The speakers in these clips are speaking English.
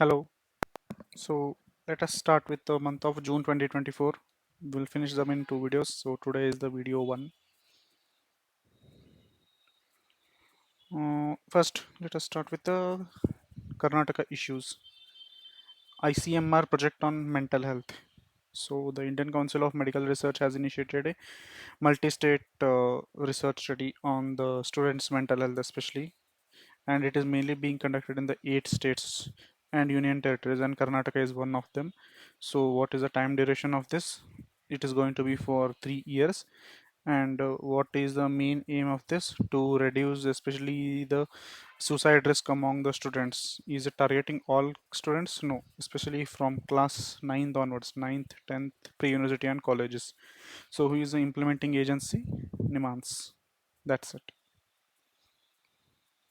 Hello. So let us start with the month of June 2024. We'll finish them in two videos. So today is the video one. First, let us start with the Karnataka issues. ICMR project on mental health. So the Indian Council of Medical Research has initiated a multi-state research study on the students' mental health, especially, and it is mainly being conducted in the 8 states and union territories, and Karnataka is one of them. So what is the time duration of this? It is going to be for 3 years. And what is the main aim of this? To reduce especially the suicide risk among the students. Is it targeting all students? No, especially from class 9th onwards, 9th, 10th, pre-university and colleges. So who is the implementing agency? NIMANS. That's it.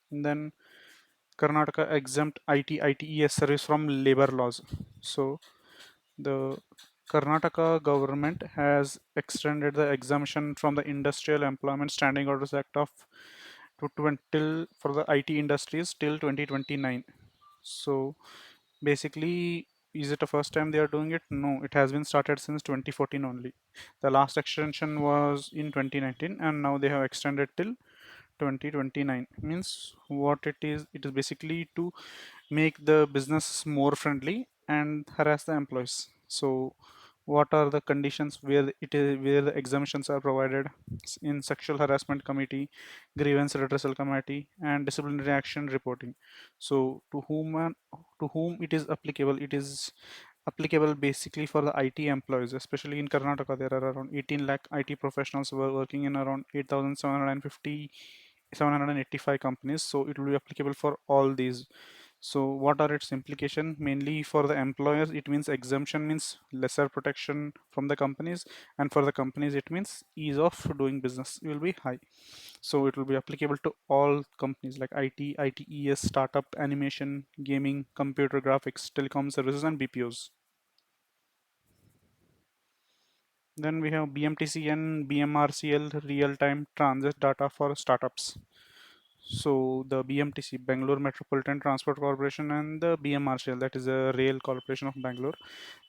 And then Karnataka exempt ITES service from labor laws. So the Karnataka government has extended the exemption from the Industrial Employment Standing Orders Act of till for the IT industries till 2029. So basically, is it the first time they are doing it? No, it has been started since 2014 only. The last extension was in 2019, and now they have extended till 2029. Means what it is basically to make the business more friendly and harass the employees. So what are the conditions where it is where the exemptions are provided? In sexual harassment committee, grievance redressal committee, and disciplinary action reporting. So to whom it is applicable? It is applicable basically for the IT employees, especially in Karnataka. There are around 18 lakh IT professionals who are working in around 8,750 785 companies, so it will be applicable for all these. So what are its implication? Mainly for the employers, it means exemption means lesser protection from the companies, and for the companies it means ease of doing business will be high. So it will be applicable to all companies like ITES, startup, animation, gaming, computer graphics, telecom services, and BPOs. Then we have BMTC and BMRCL, real-time transit data for startups. So the BMTC, Bangalore Metropolitan Transport Corporation, and the BMRCL, that is a Rail Corporation of Bangalore,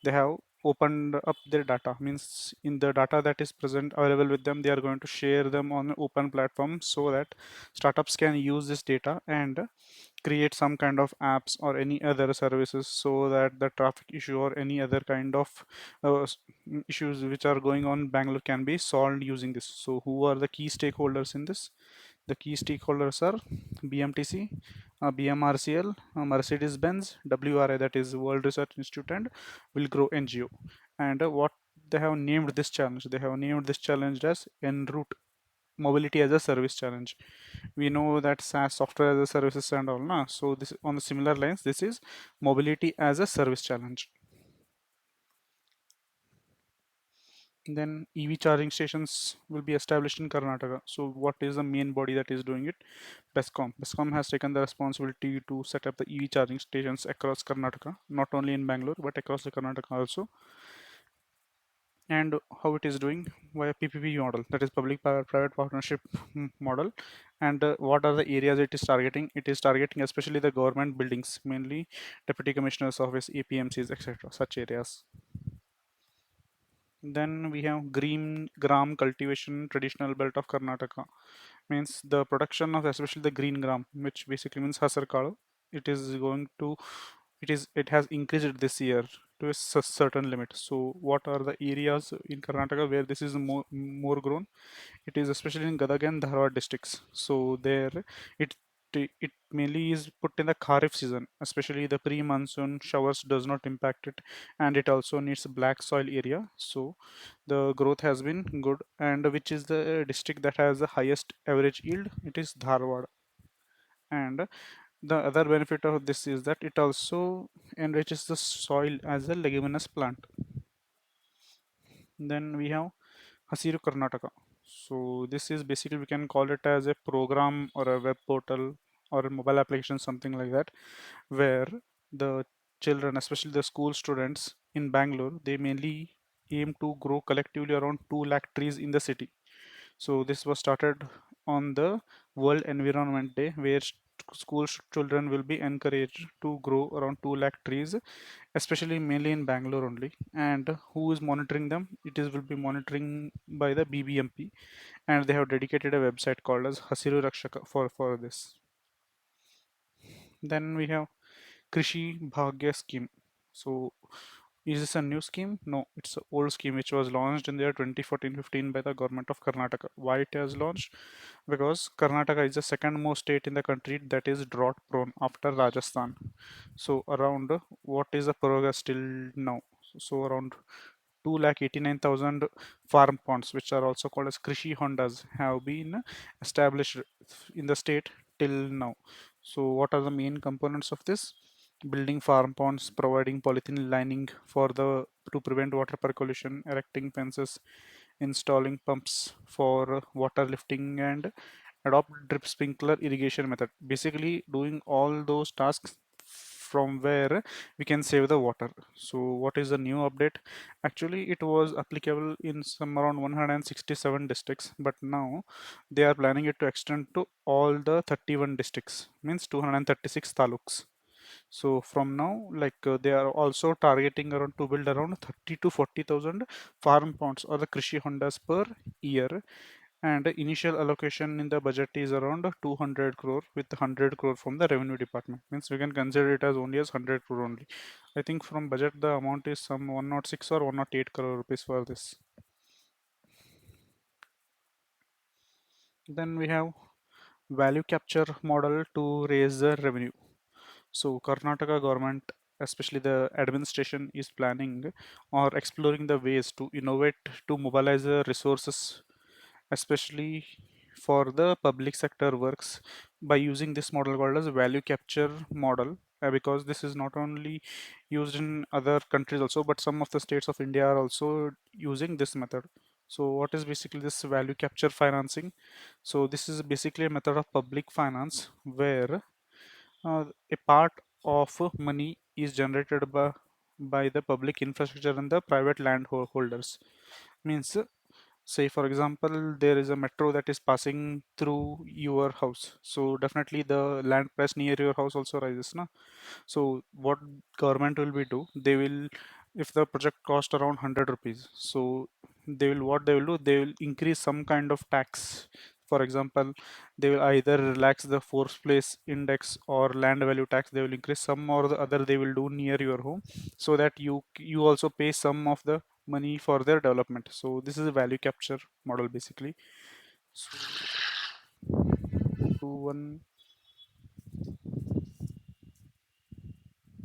they have opened up their data. Means in the data that is present available with them, they are going to share them on an open platform so that startups can use this data and create some kind of apps or any other services so that the traffic issue or any other kind of issues which are going on in Bangalore can be solved using this. So who are the key stakeholders in this? The key stakeholders are BMTC, BMRCL, Mercedes-Benz, WRI, that is World Research Institute, and Will Grow NGO. And what they have named this challenge? They have named this challenge as En route mobility as a service challenge. We know that SaaS, software as a services and all, na? So this on the similar lines, this is mobility as a service challenge. Then EV charging stations will be established in Karnataka. So what is the main body that is doing it? BESCOM. BESCOM has taken the responsibility to set up the EV charging stations across Karnataka, not only in Bangalore but across the Karnataka also. And how it is doing via PPP model, that is private partnership model. And what are the areas it is targeting? It is targeting especially the government buildings, mainly deputy commissioner's office, APMCs, etc., such areas. Then we have green gram cultivation traditional belt of Karnataka. Means the production of especially the green gram, which basically means hasar kalu. It is going to it has increased this year to a certain limit. So what are the areas in Karnataka where this is more grown? It is especially in Gadag and Dharwad districts. So there it it mainly is put in the Kharif season, especially the pre-monsoon showers does not impact it, and it also needs black soil area. So the growth has been good. And which is the district that has the highest average yield? It is Dharwad. And the other benefit of this is that it also enriches the soil as a leguminous plant. Then we have Hasiru Karnataka. So this is basically, we can call it as a program or a web portal or a mobile application, something like that, where the children, especially the school students in Bangalore, they mainly aim to grow collectively around 2 lakh trees in the city. So this was started on the World Environment Day, where children will be encouraged to grow around 2 lakh trees, especially mainly in Bangalore only. And who is monitoring them? It is will be monitoring by the BBMP, and they have dedicated a website called as Hasiru Rakshaka for this. Then we have Krishi Bhagya scheme. So is this a new scheme? No, it's an old scheme which was launched in the year 2014-15 by the government of Karnataka. Why it has launched? Because Karnataka is the second most state in the country that is drought prone after Rajasthan. So around what is the progress till now? So around 2,89,000 farm ponds, which are also called as Krishi Hondas, have been established in the state till now. So, what are the main components of this? Building farm ponds, providing polythene lining for the to prevent water percolation, erecting fences, installing pumps for water lifting, and adopt drip sprinkler irrigation method. Basically, doing all those tasks from where we can save the water. So, what is the new update? Actually, it was applicable in some around 167 districts, but now they are planning it to extend to all the 31 districts, means 236 taluks. So from now, they are also targeting around to build around 30 to 40,000 farm ponds or the Krishi Hondas per year. And the initial allocation in the budget is around 200 crore with 100 crore from the revenue department. Means we can consider it as only as 100 crore only. I think from budget the amount is some 106 or 108 crore rupees for this. Then we have value capture model to raise the revenue. So Karnataka government, especially the administration, is planning or exploring the ways to innovate to mobilize the resources, especially for the public sector works by using this model called as value capture model. Because this is not only used in other countries also, but some of the states of India are also using this method. So what is basically this value capture financing? So this is basically a method of public finance where a part of money is generated by the public infrastructure and the private landholders. Means, say for example, there is a metro that is passing through your house. So definitely the land price near your house also rises, na? So what government will be do? They will, if the project cost around 100 rupees, so they will what they will do? They will increase some kind of tax. For example, they will either relax the force place index or land value tax. They will increase some or the other. They will do near your home, so that you also pay some of the money for their development. So this is a value capture model basically. So one.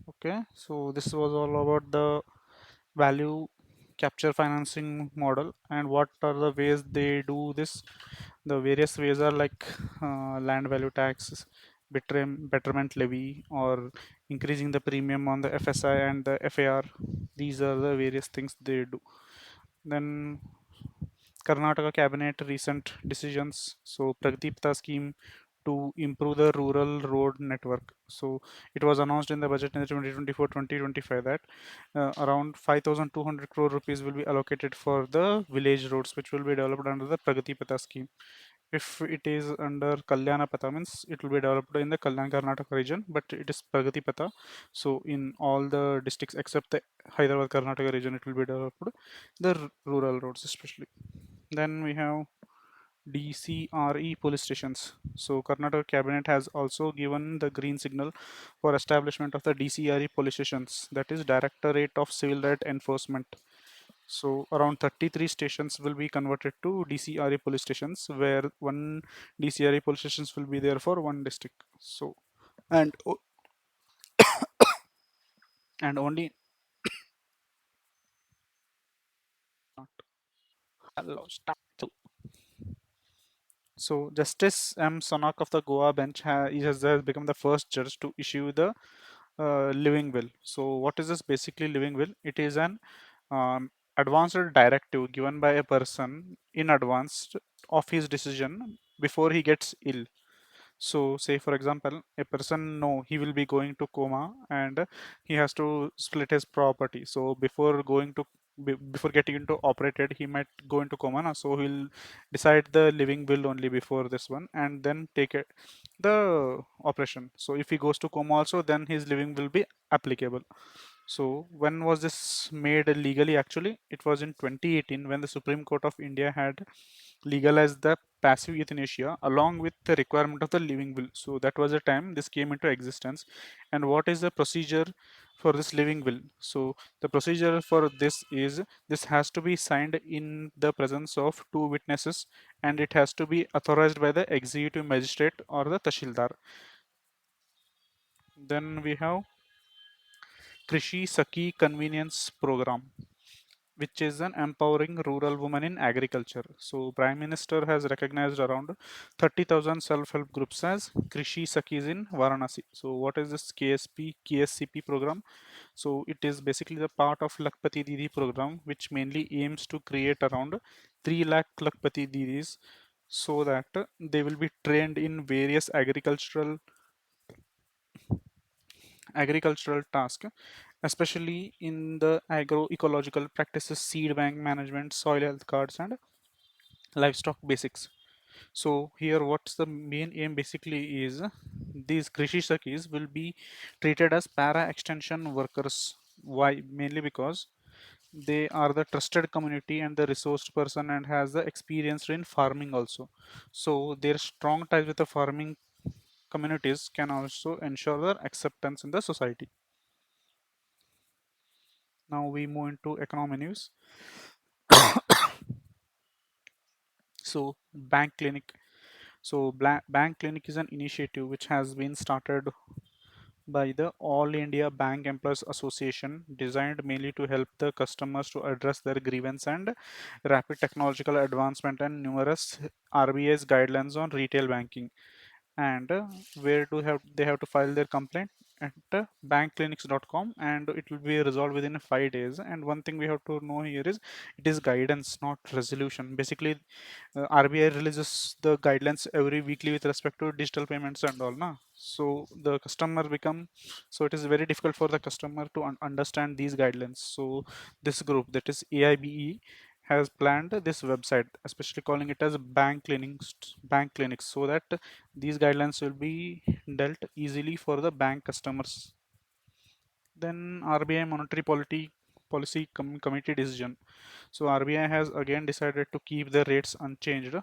Okay, so this was all about the value capture financing model and what are the ways they do this. The various ways are like land value tax, betterment levy, or increasing the premium on the FSI and the FAR. These are the various things they do. Then Karnataka cabinet recent decisions. So Pragati scheme to improve the rural road network. So it was announced in the budget in the 2024-2025 that around 5,200 crore rupees will be allocated for the village roads, which will be developed under the Pragati scheme. If it is under Kalyana Pata, means it will be developed in the Kalyan Karnataka region, but it is Pragati Pata. So in all the districts except the Hyderabad Karnataka region, it will be developed the rural roads especially. Then we have DCRE police stations. So Karnataka cabinet has also given the green signal for establishment of the DCRE police stations, that is Directorate of Civil Right Enforcement. So around 33 stations will be converted to DCRE police stations, where one DCRE police stations will be there for one district. So and and only hello start. So Justice M. Sonak of the Goa bench has become the first judge to issue the living will. So what is this basically living will? It is an advanced directive given by a person in advance of his decision before he gets ill. So say for example, a person know he will be going to coma and he has to split his property. So before going to before getting into operated, he might go into coma na? So he'll decide the living will only before this one and then take it the operation. So if he goes to coma also, then his living will be applicable. So when was this made legally? Actually, it was in 2018 when the Supreme Court of India had legalized the passive euthanasia along with the requirement of the living will. So that was the time this came into existence. And what is the procedure for this living will? So the procedure for this is this has to be signed in the presence of two witnesses, and it has to be authorized by the executive magistrate or the Tashildar. Then we have Krishi Saki Convenience Program, which is an empowering rural women in agriculture. So Prime Minister has recognized around 30,000 self-help groups as Krishi Sakis in Varanasi. So what is this KSCP program? So it is basically the part of Lakpati Didi program, which mainly aims to create around 3 lakh Lakpati Didis so that they will be trained in various agricultural tasks, especially in the agroecological practices, seed bank management, soil health cards, and livestock basics. So here, what's the main aim basically is these Krishi Sakis will be treated as para extension workers. Why? Mainly because they are the trusted community and the resourced person and has the experience in farming also. So their strong ties with the farming communities can also ensure their acceptance in the society. Now we move into economy news. So bank clinic. So bank clinic is an initiative which has been started by the All India Bank Employees Association, designed mainly to help the customers to address their grievance and rapid technological advancement and numerous RBI's guidelines on retail banking. And where do have they have to file their complaint at bankclinics.com, and it will be resolved within 5 days. And one thing we have to know here is it is guidance, not resolution. Basically, RBI releases the guidelines every weekly with respect to digital payments and all, na. So the customer become so it is very difficult for the customer to understand these guidelines. So this group, that is AIBE, has planned this website, especially calling it as bank clinics, so that these guidelines will be dealt easily for the bank customers. Then RBI monetary policy committee decision. So RBI has again decided to keep the rates unchanged,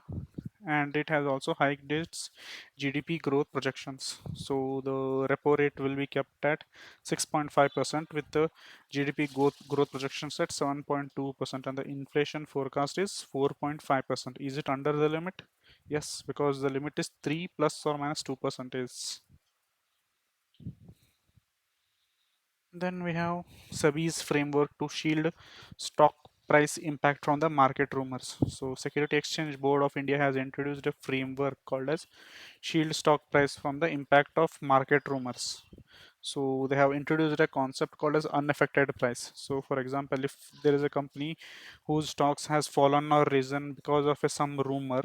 and it has also hiked its GDP growth projections. So the repo rate will be kept at 6.5% with the GDP growth projections at 7.2%, and the inflation forecast is 4.5%. Is it under the limit? Yes, because the limit is 3 plus or minus 2%. Then we have SEBI's framework to shield stock price impact from the market rumors. So Security Exchange Board of India has introduced a framework called as shield stock price from the impact of market rumors. So they have introduced a concept called as unaffected price. So for example, if there is a company whose stocks has fallen or risen because of some rumor,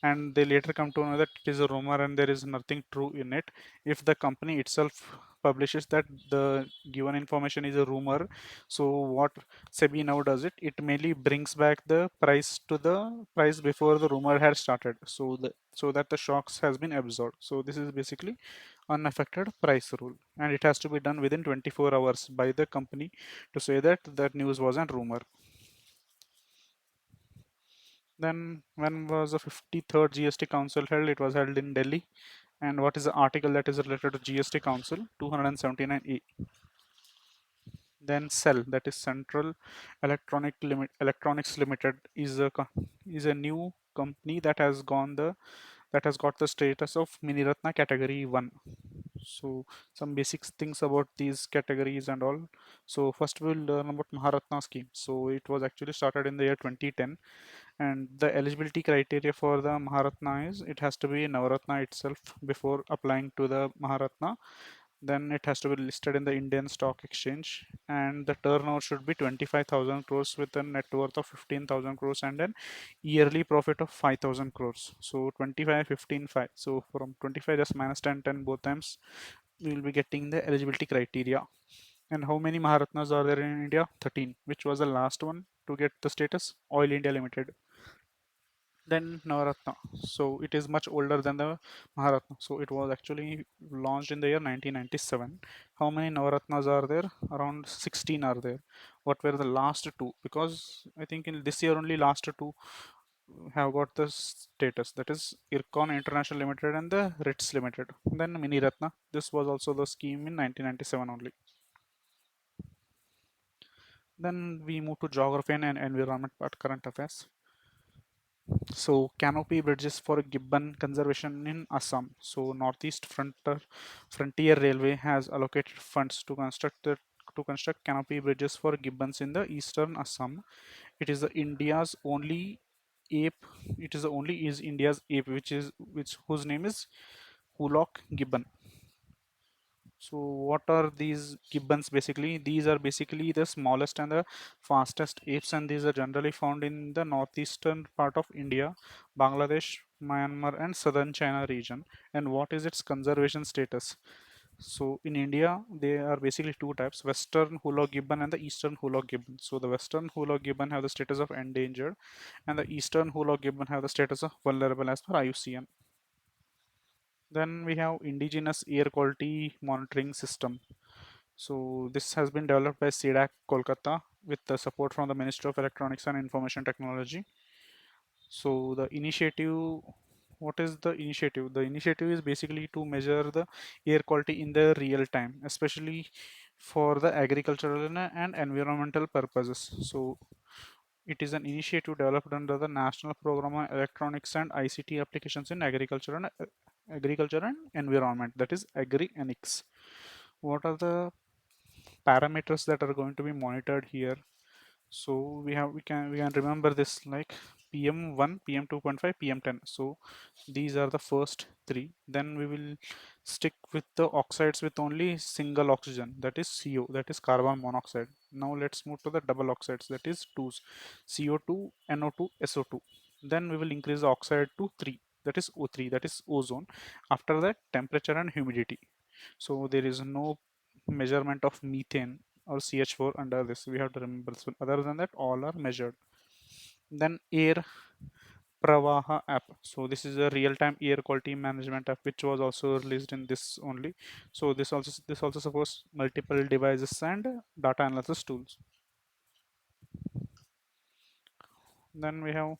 and they later come to know that it is a rumor and there is nothing true in it, if the company itself publishes that the given information is a rumor, so what SEBI now does, it mainly brings back the price to the price before the rumor had started, so that the shocks has been absorbed. So this is basically unaffected price rule, and it has to be done within 24 hours by the company to say that that news was a rumor. Then when was the 53rd GST Council held? It was held in Delhi. And what is the article that is related to GST Council? 279A. Then Cell, that is Central Electronics Limited, is a new company that has got the status of Miniratna Category 1. So some basic things about these categories and all. So first we'll learn about Maharatna scheme. So it was actually started in the year 2010, and the eligibility criteria for the Maharatna is it has to be Navaratna itself before applying to the Maharatna. Then it has to be listed in the Indian Stock Exchange, and the turnover should be 25,000 crores with a net worth of 15,000 crores and an yearly profit of 5,000 crores. So 25, 15, 5. So from 25 just minus 10, 10 both times we will be getting the eligibility criteria. And how many Maharatnas are there in India? 13, which was the last one to get the status? Oil India Limited. Then Navaratna. So it is much older than the Maharatna. So it was actually launched in the year 1997. How many Navaratnas are there? Around 16 are there. What were the last two? Because I think in this year only last two have got the status, that is Ircon International Limited and the Ritz Limited. Then Mini Ratna. This was also the scheme in 1997 only. Then we move to geography and environment part, current affairs. So canopy bridges for gibbon conservation in Assam. So Frontier Railway has allocated funds to construct canopy bridges for gibbons in the eastern Assam. It is the India's only ape. It is the only is India's ape which whose name is Hulok gibbon. So what are these gibbons basically? These are basically the smallest and the fastest apes, and these are generally found in the northeastern part of India, Bangladesh, Myanmar, and southern China region. And what is its conservation status? So in India, there are basically two types: Western Hulok gibbon and the Eastern Hulok gibbon. So the Western Hulok gibbon have the status of endangered, and the Eastern Hulok gibbon have the status of vulnerable as per IUCN. Then we have indigenous air quality monitoring system. So this has been developed by CDAC Kolkata with the support from the Ministry of Electronics and Information Technology. So the initiative, what is the initiative? The initiative is basically to measure the air quality in the real time, especially for the agricultural and environmental purposes. So it is an initiative developed under the National Program on Electronics and ICT Applications in Agriculture and Environment, that is Agri-Anix. What are the parameters that are going to be monitored here? So we can remember this like PM1, PM2.5, PM10. So these are the first three. Then we will stick with the oxides with only single oxygen, that is CO, that is carbon monoxide. Now let's move to the double oxides, that is 2s: CO2, NO2, SO2. Then we will increase the oxide to 3, that is O3, that is ozone. After that, temperature and humidity. So there is no measurement of methane or CH4 under this, we have to remember. So other than that, all are measured. Then air Pravaha app. So this is a real-time air quality management app which was also released in this only. So this also supports multiple devices and data analysis tools. Then we have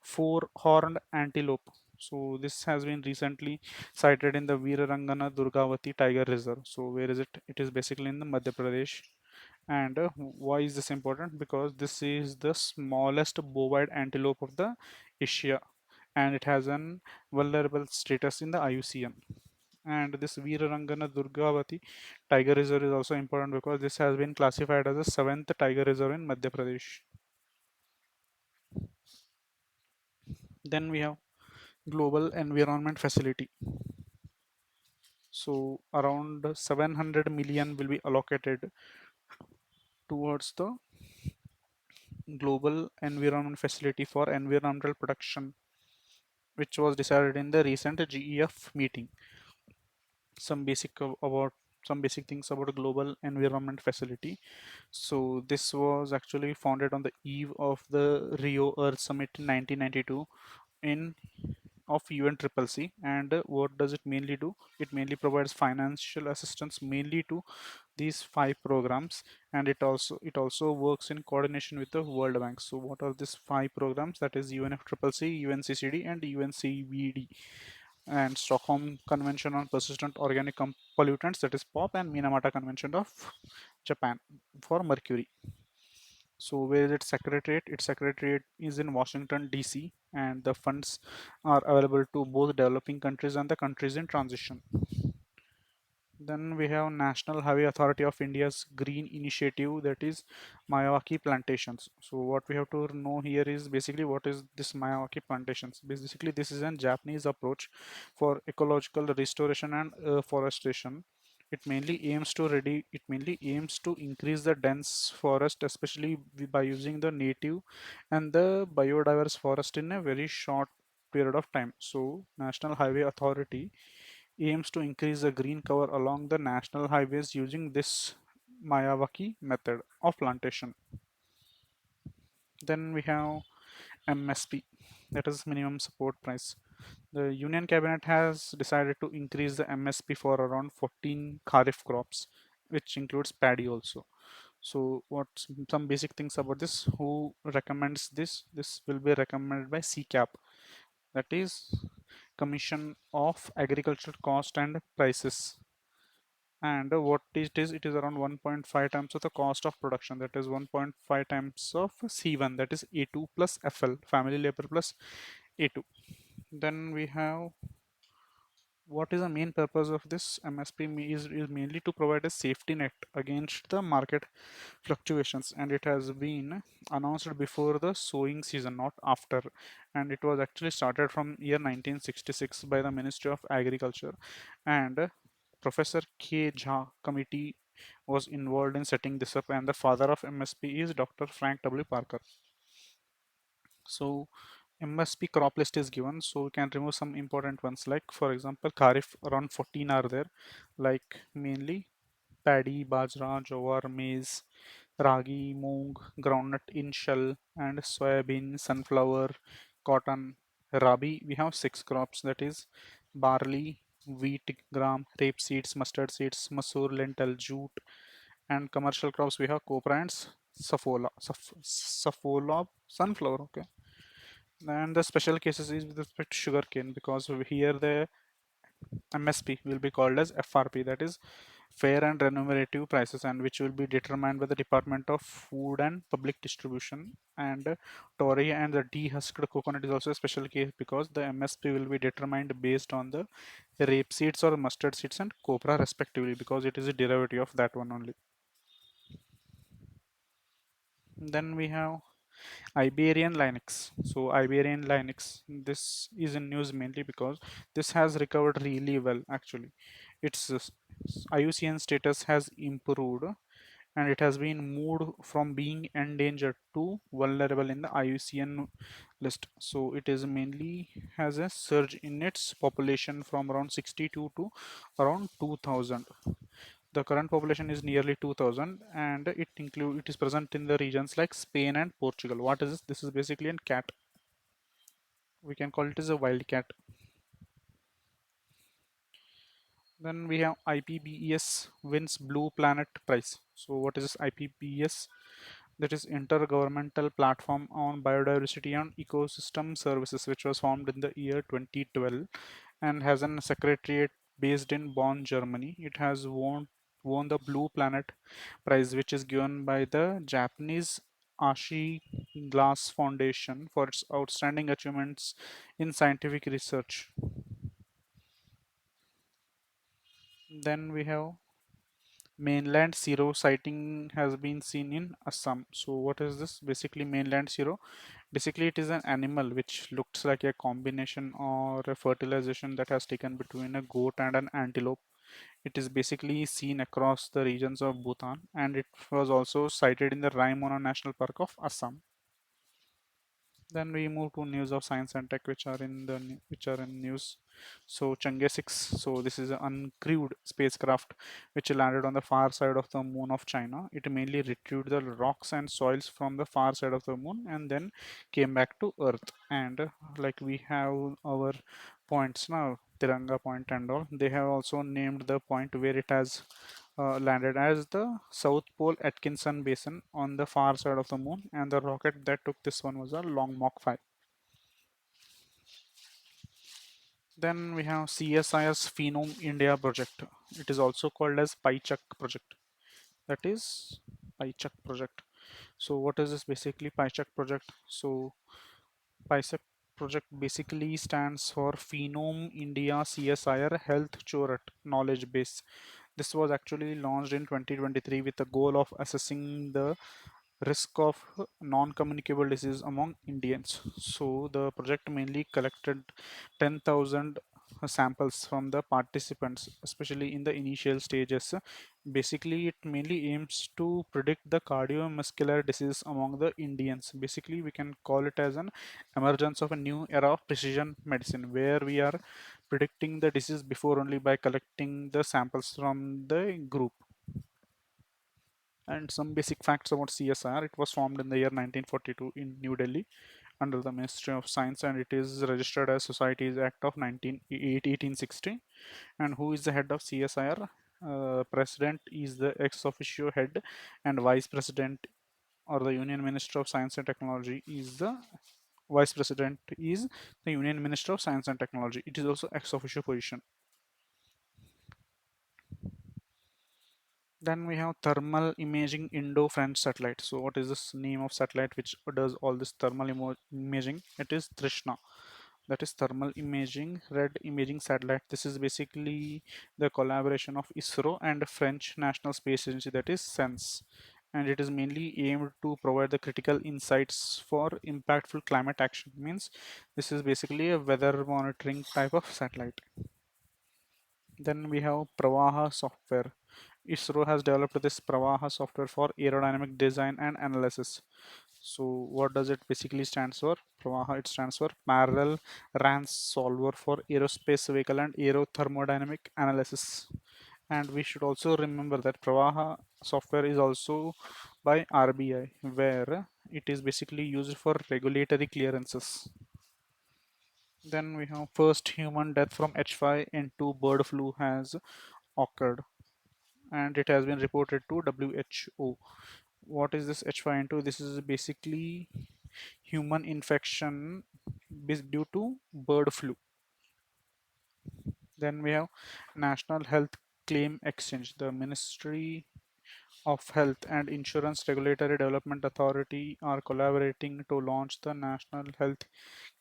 four-horned antelope. So this has been recently sighted in the Veerarangana Durgavati Tiger Reserve. So where is it? It is basically in the Madhya Pradesh. And why is this important? Because this is the smallest bovine antelope of the Asia, and it has an vulnerable status in the IUCN. And this Veerarangana Durgavati Tiger Reserve is also important because this has been classified as the seventh tiger reserve in Madhya Pradesh. Then we have Global Environment Facility. So around 700 million will be allocated towards the Global Environment Facility for environmental protection, which was decided in the recent GEF meeting. Some about some basic things about a global environment facility. So this was actually founded on the eve of the Rio Earth Summit in 1992 in of UNCCC. And what does it mainly do? It mainly provides financial assistance mainly to these five programs, and it also works in coordination with the World Bank. So what are these five programs? That is UNFCCC, UNCCD, and UNCVD. And Stockholm Convention on Persistent Organic Pollutants, that is POP, and Minamata Convention of Japan for mercury. So where is its secretariat? Its secretariat is in Washington DC, and the funds are available to both developing countries and the countries in transition. Then we have National Highway Authority of India's green initiative, that is Miyawaki plantations. So what we have to know here is basically what is this Miyawaki plantations. Basically this is a Japanese approach for ecological restoration and forestation. It mainly aims to increase the dense forest, especially by using the native and the biodiverse forest in a very short period of time. So National Highway Authority aims to increase the green cover along the national highways using this Miyawaki method of plantation. Then we have MSP, that is minimum support price. The Union Cabinet has decided to increase the MSP for around 14 kharif crops, which includes paddy also. So, what some basic things about this? Who recommends this? This will be recommended by CCAP, that is Commission of Agricultural Cost and Prices. And what it is around 1.5 times of the cost of production, that is 1.5 times of C1, that is A2 plus FL, family labor plus A2. Then we have, what is the main purpose of this MSP is mainly to provide a safety net against the market fluctuations, and it has been announced before the sowing season, not after. And it was actually started from year 1966 by the Ministry of Agriculture, and Professor K. Jha committee was involved in setting this up, and the father of MSP is Dr. Frank W. Parker. So MSP crop list is given, so we can remove some important ones, like for example Kharif, around 14 are there, like mainly paddy, bajra, jowar, maize, ragi, moong, groundnut in shell, and soybean, sunflower, cotton. Rabi, we have six crops, that is barley, wheat, gram, rape seeds, mustard seeds, masoor, lentil, jute, and commercial crops we have copra and safola, sunflower. Okay, and the special cases is with respect to sugarcane, because here the MSP will be called as FRP, that is fair and remunerative prices, and which will be determined by the Department of Food and Public Distribution. And Tory and the dehusked coconut is also a special case, because the MSP will be determined based on the rape seeds or mustard seeds and copra respectively, because it is a derivative of that one only. Then we have Iberian Linux. So Iberian Linux, this is in news mainly because this has recovered really well actually. Its IUCN status has improved, and it has been moved from being endangered to vulnerable in the IUCN list. So it is mainly has a surge in its population from around 62 to around 2000. The current population is nearly 2000, and it is present in the regions like Spain and Portugal. What is this? This is basically a cat. We can call it as a wild cat. Then we have IPBES wins Blue Planet Prize. So what is this IPBES? That is Intergovernmental Platform on Biodiversity and Ecosystem Services, which was formed in the year 2012 and has a secretariat based in Bonn, Germany. It has won the Blue Planet Prize, which is given by the Japanese Ashi Glass Foundation for its outstanding achievements in scientific research. Then we have mainland zero sighting has been seen in Assam. So what is this? Basically mainland zero. Basically it is an animal which looks like a combination or a fertilization that has taken between a goat and an antelope. It is basically seen across the regions of Bhutan, and it was also sighted in the Raimona National Park of Assam. Then we move to news of science and tech, which are in which are in news. So Chang'e 6. So this is an uncrewed spacecraft which landed on the far side of the moon of China. It mainly retrieved the rocks and soils from the far side of the moon and then came back to Earth. And like we have our points now, Tiranga point and all. They have also named the point where it has landed as the South Pole Atkinson Basin on the far side of the moon, and the rocket that took this one was a Long Mark 5. Then we have CSIS Phenome India project. It is also called as PyChuck project. That is PyChuck project. So what is this basically PyChuck project? So PyChuck project basically stands for Phenome India CSIR Health Chorat Knowledge Base. This was actually launched in 2023 with the goal of assessing the risk of non-communicable disease among Indians. So the project mainly collected 10,000 samples from the participants, especially in the initial stages. Basically, it mainly aims to predict the cardiovascular disease among the Indians. Basically, we can call it as an emergence of a new era of precision medicine, where we are predicting the disease before only by collecting the samples from the group. And some basic facts about CSIR: it was formed in the year 1942 in New Delhi under the Ministry of Science, and it is registered as Societies Act of 1860. And who is the head of CSIR? President is the ex officio head, and vice president or the Union Minister of Science and Technology is the vice president is the Union Minister of Science and Technology. It is also ex officio position. Then we have thermal imaging Indo-French satellite. So what is this name of satellite which does all this thermal imaging? It is Trishna. That is thermal imaging red imaging satellite. This is basically the collaboration of ISRO and French National Space Agency, that is SENS. And it is mainly aimed to provide the critical insights for impactful climate action. Means this is basically a weather monitoring type of satellite. Then we have Pravaha software. ISRO has developed this Pravaha software for aerodynamic design and analysis. So what does it basically stands for? Pravaha, it stands for Parallel RANS Solver for Aerospace Vehicle and Aerothermodynamic Analysis. And we should also remember that Pravaha software is also by RBI, where it is basically used for regulatory clearances. Then we have first human death from H5N2 bird flu has occurred, and it has been reported to WHO. What is this H5N2? This is basically human infection due to bird flu. Then we have National Health Claim Exchange. The Ministry of Health and Insurance Regulatory Development Authority are collaborating to launch the National Health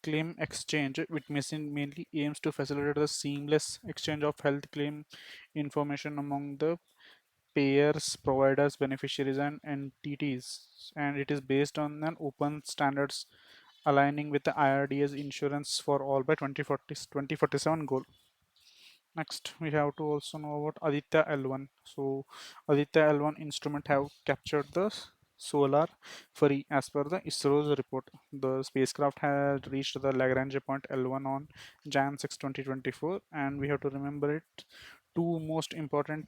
Claim Exchange, which mainly aims to facilitate the seamless exchange of health claim information among the payers, providers, beneficiaries, and entities. And it is based on an open standards aligning with the IRDA's Insurance for All by 2047 goal. Next, we have to also know about Aditya L1. So, Aditya L1 instrument have captured the solar free as per the ISRO's report. The spacecraft had reached the Lagrange point L1 on Jan 6, 2024, and we have to remember it two most important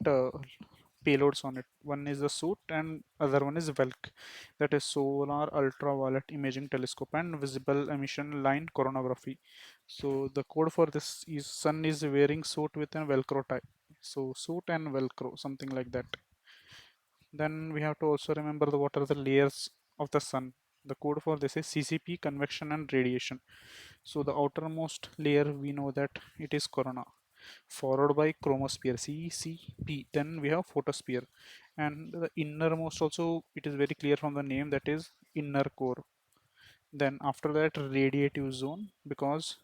payloads on it. One is the suit and other one is VELC, that is solar ultraviolet imaging telescope and visible emission line coronagraphy. So the code for this is sun is wearing suit with a velcro tie. So suit and velcro, something like that. Then we have to also remember what are the layers of the sun. The code for this is CCP, convection and radiation. So the outermost layer, we know that it is corona, followed by chromosphere CCP. Then we have photosphere, and the innermost also, it is very clear from the name, that is inner core. Then after that, radiative zone, because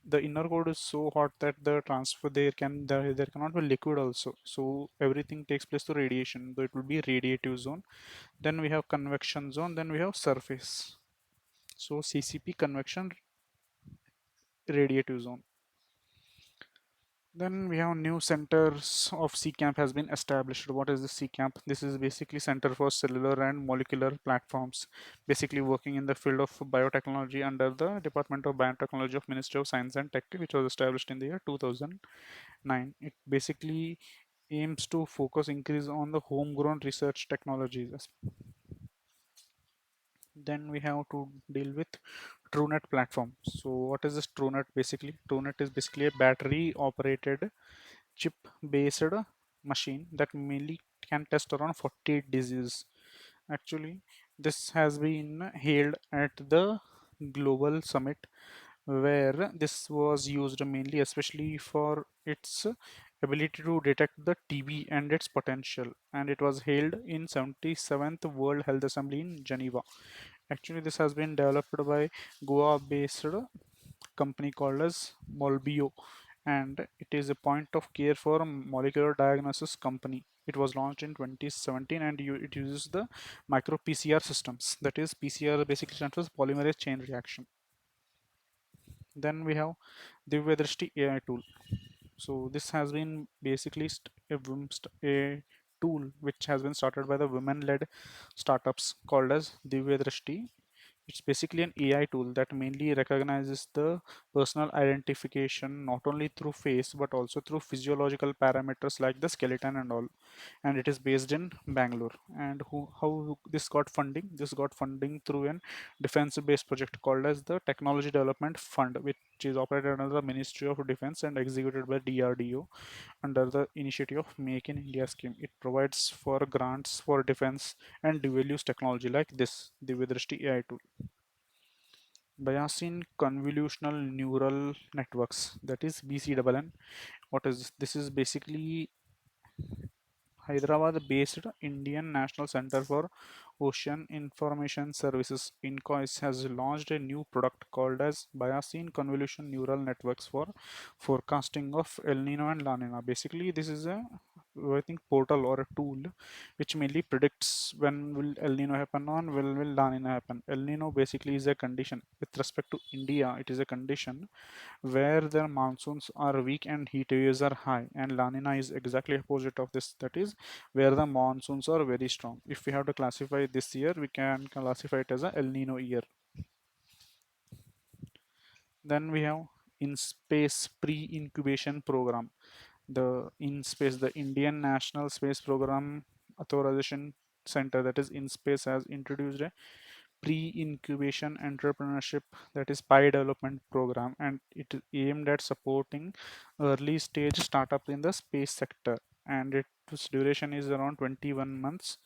the inner core is so hot that the transfer there cannot be liquid also, so everything takes place to radiation, so it will be radiative zone. Then we have convection zone, then we have surface. So CCP, convection, radiative zone. Then we have new centers of CCAMP has been established. What is the CCAMP? This is basically Center for Cellular and Molecular Platforms, basically working in the field of biotechnology under the Department of Biotechnology of Ministry of Science and Tech, which was established in the year 2009. It basically aims to focus increase on the homegrown research technologies. Then we have to deal with TrueNet platform. So what is this TrueNet basically? TrueNet is basically a battery operated chip based machine that mainly can test around 40 diseases. Actually, this has been hailed at the global summit, where this was used mainly especially for its ability to detect the TB and its potential, and it was held in 77th World Health Assembly in Geneva. Actually, this has been developed by Goa based company called as Molbio, and it is a point of care for molecular diagnosis company. It was launched in 2017, and it uses the micro PCR systems. That is, PCR basically stands for polymerase chain reaction. Then we have Divya Drishti AI tool. So this has been basically a tool which has been started by the women-led startups called as Divya Drishti. It's basically an AI tool that mainly recognizes the personal identification not only through face but also through physiological parameters like the skeleton and all. And it is based in Bangalore. And how this got funding? This got funding through an defense-based project called as the Technology Development Fund, which is operated under the Ministry of Defense and executed by DRDO under the initiative of Make in India scheme. It provides for grants for defense and dual use technology like this, the Vidrashti AI tool. Bayesian convolutional neural networks, that is BCNN. What is this? This is basically Hyderabad based Indian National Center for Ocean Information Services INCOIS has launched a new product called as Bayesian Convolution Neural Networks for forecasting of El Nino and La Nina. Basically, this is a I think portal or a tool which mainly predicts when will El Nino happen on when will La Nina happen. El Nino basically is a condition with respect to India. It is a condition where their monsoons are weak and heat waves are high, and La Nina is exactly opposite of this, that is where the monsoons are very strong. If we have to classify this year, we can classify it as a El Nino year. Then we have in space pre-incubation program. The in space, the Indian National Space Program Authorization Center, that is in space, has introduced a pre-incubation entrepreneurship, that is PI development program, and it is aimed at supporting early stage startup in the space sector, and its duration is around 21 months,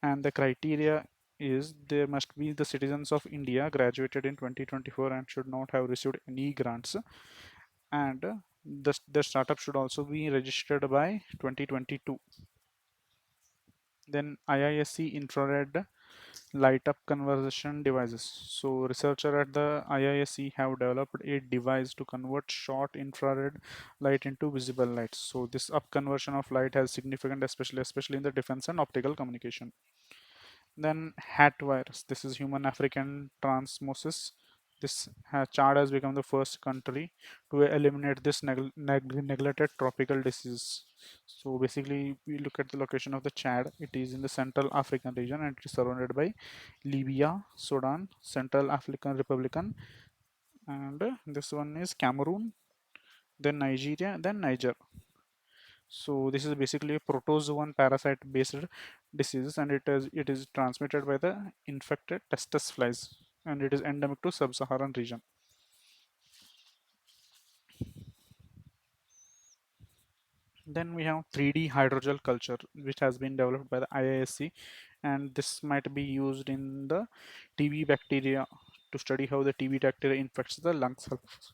and the criteria is there must be the citizens of India graduated in 2024 and should not have received any grants, and the startup should also be registered by 2022. Then IISc infrared light up conversion devices. So researcher at the IISc have developed a device to convert short infrared light into visible light. So this up conversion of light has significant, especially in the defense and optical communication. Then hat virus. This is human African transmosis. This Chad has become the first country to eliminate this neglected tropical disease. So basically, we look at the location of the Chad. It is in the Central African region and it is surrounded by Libya, Sudan, Central African Republican, and this one is Cameroon, then Nigeria, then Niger. So this is basically a protozoan parasite based disease, and it is transmitted by the infected testis flies, and it is endemic to sub-Saharan region. Then we have 3D hydrogel culture, which has been developed by the IISc, and this might be used in the TB bacteria to study how the TB bacteria infects the lung cells.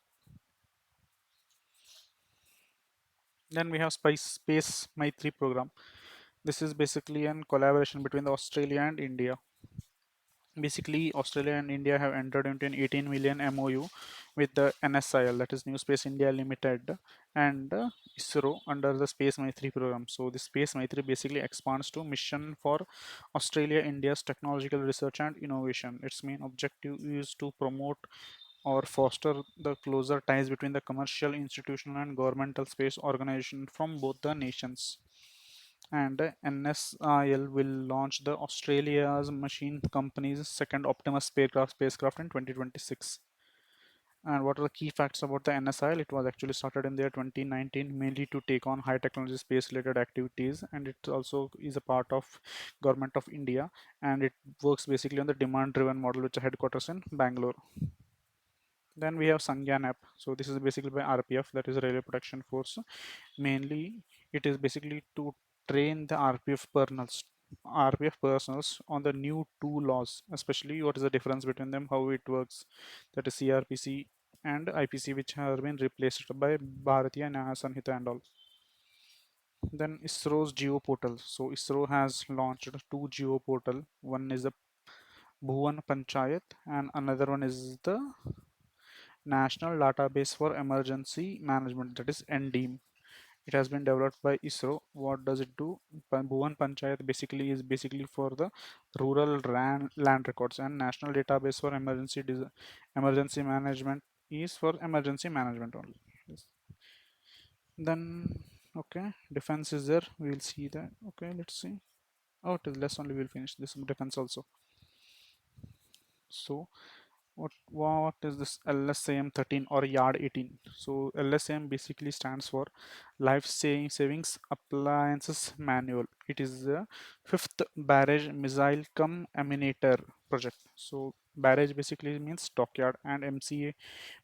Then we have Space Maitri program. This is basically a collaboration between the Australia and India. Basically, Australia and India have entered into an 18 million MOU with the NSIL, that is New Space India Limited, and ISRO under the Space Maitri program. So, the Space Maitri basically expands to mission for Australia India's technological research and innovation. Its main objective is to promote or foster the closer ties between the commercial, institutional, and governmental space organization from both the nations. And NSIL will launch the Australia's machine company's second Optimus spacecraft in 2026. And what are the key facts about the NSIL? It was actually started in the year 2019 mainly to take on high technology space related activities, and it also is a part of government of India, and it works basically on the demand driven model which is headquarters in Bangalore. Then we have Sangyan app. So this is basically by RPF, that is Railway Protection Force. Mainly, it is basically to train the RPF personnels on the new two laws, especially what is the difference between them, how it works, that is CRPC and IPC, which have been replaced by Bharatiya Nyaya Sanhita and all. Then ISRO's Geo portal. So ISRO has launched two Geo portal. One is the Bhuvan Panchayat and another one is the National Database for Emergency Management, that is NDEAM. It has been developed by ISRO. What does it do? Bhuvan Panchayat basically is basically for the rural land records, and National Database for Emergency Management is for emergency management only. Yes. Then okay, defense is there. We'll see that. Okay, let's see. Oh, it is less only. We'll finish this defense also. So what is this LSAM 13 or Yard 18? So LSAM basically stands for Life Savings Appliances Manual. It is the fifth barrage missile cum ammunitor project. So barrage basically means dockyard, and MCA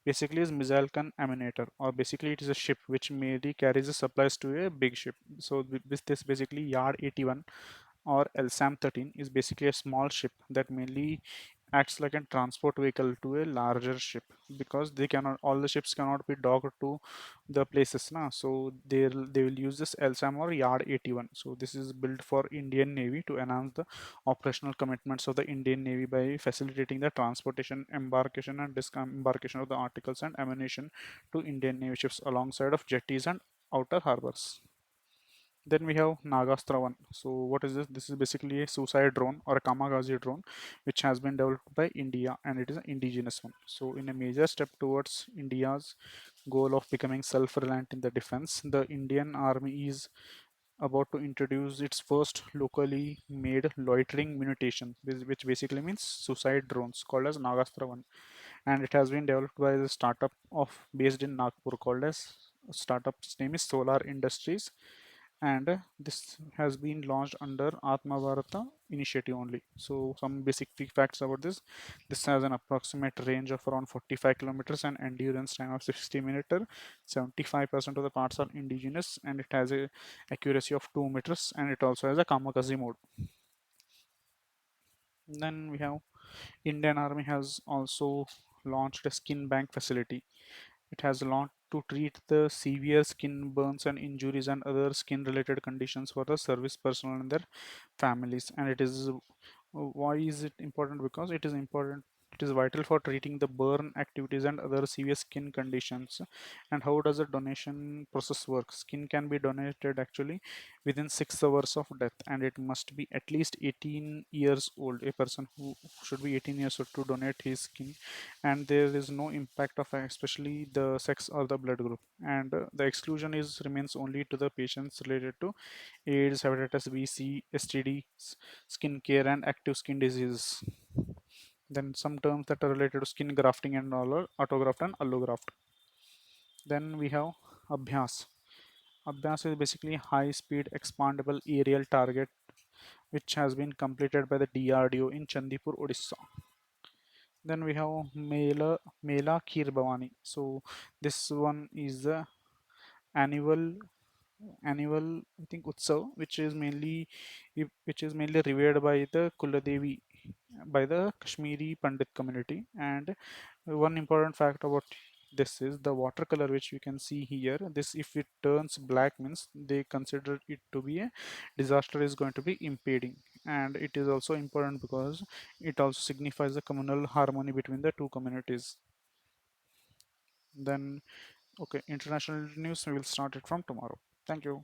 basically is missile cum ammunitor, or basically it is a ship which mainly carries the supplies to a big ship. So this basically Yard 81 or LSAM 13 is basically a small ship that mainly acts like a transport vehicle to a larger ship, because they cannot, all the ships cannot be docked to the places na. So they will use this LSAM or Yard 81. So this is built for Indian Navy to enhance the operational commitments of the Indian Navy by facilitating the transportation, embarkation and disembarkation of the articles and ammunition to Indian Navy ships alongside of jetties and outer harbors. Then we have Nagastra 1. So what is this? This is basically a suicide drone or a kamikaze drone which has been developed by India, and it is an indigenous one. So in a major step towards India's goal of becoming self-reliant in the defense, the Indian Army is about to introduce its first locally made loitering munition, which basically means suicide drones, called as Nagastra 1. And it has been developed by the startup of based in Nagpur, called as startup's name is Solar Industries, and this has been launched under Atma Bharata initiative only. So some basic facts about this: this has an approximate range of around 45 kilometers and endurance time of 60 minutes. 75% of the parts are indigenous, and it has a accuracy of 2 meters, and it also has a kamikaze mode. Then we have Indian Army has also launched a skin bank facility. It has launched to treat the severe skin burns and injuries and other skin related conditions for the service personnel and their families. And it is, why is it important? Because it is important, it is vital for treating the burn activities and other severe skin conditions. And how does the donation process work? Skin can be donated actually within 6 hours of death, and it must be at least 18 years old, a person who should be 18 years old to donate his skin. And there is no impact of especially the sex or the blood group. And the exclusion is remains only to the patients related to AIDS, hepatitis B, C, STD, skin care, and active skin diseases. Then some terms that are related to skin grafting and autograft and allograft. Then we have Abhyas. Abhyas is basically high speed expandable aerial target which has been completed by the DRDO in Chandipur, Odisha. Then we have Mela Kheer Bhavani. So this one is the annual annual I think Utsav, which is mainly revered by the Kuladevi, by the Kashmiri Pandit community. And one important fact about this is the watercolor which you can see here. This, if it turns black, means they consider it to be a disaster is going to be impeding. And it is also important because it also signifies the communal harmony between the two communities. Then okay, international news, we will start it from tomorrow. Thank you.